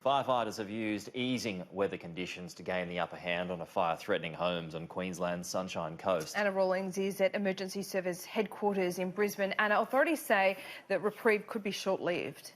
Firefighters have used easing weather conditions to gain the upper hand on a fire threatening homes on Queensland's Sunshine Coast. Anna Rawlings is at Emergency Service headquarters in Brisbane. Anna, authorities say that reprieve could be short-lived.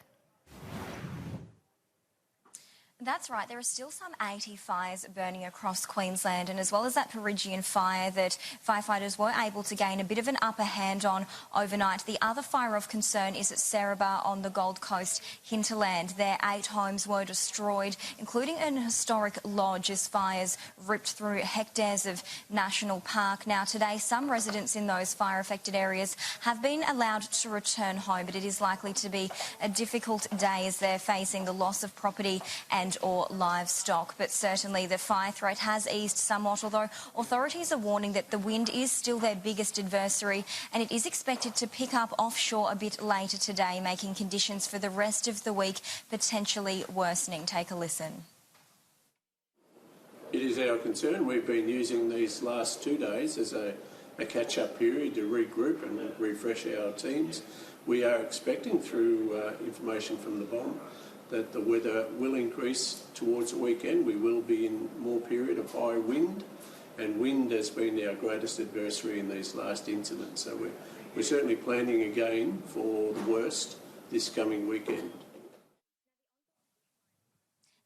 That's right, there are still some 80 fires burning across Queensland, and as well as that Peregian fire that firefighters were able to gain a bit of an upper hand on overnight. The other fire of concern is at Cerebur on the Gold Coast hinterland. There 8 homes were destroyed, including an historic lodge, as fires ripped through hectares of national park. Now today some residents in those fire affected areas have been allowed to return home, but it is likely to be a difficult day as they're facing the loss of property and or livestock. But certainly the fire threat has eased somewhat, although authorities are warning that the wind is still their biggest adversary, and it is expected to pick up offshore a bit later today, making conditions for the rest of the week potentially worsening. Take a listen. It is our concern. We've been using these last 2 days as a catch-up period to regroup and refresh our teams. We are expecting, through information from the BOM, that the weather will increase towards the weekend. We will be in more period of high wind, and wind has been our greatest adversary in these last incidents. So we're certainly planning again for the worst this coming weekend.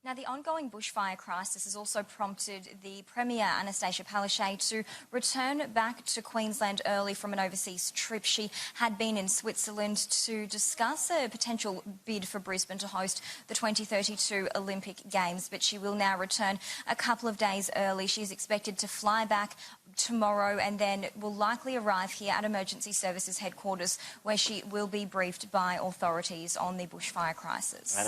Now, the ongoing bushfire crisis has also prompted the Premier, Anastasia Palaszczuk, to return back to Queensland early from an overseas trip. She had been in Switzerland to discuss a potential bid for Brisbane to host the 2032 Olympic Games, but she will now return a couple of days early. She's expected to fly back tomorrow and then will likely arrive here at Emergency Services headquarters, where she will be briefed by authorities on the bushfire crisis.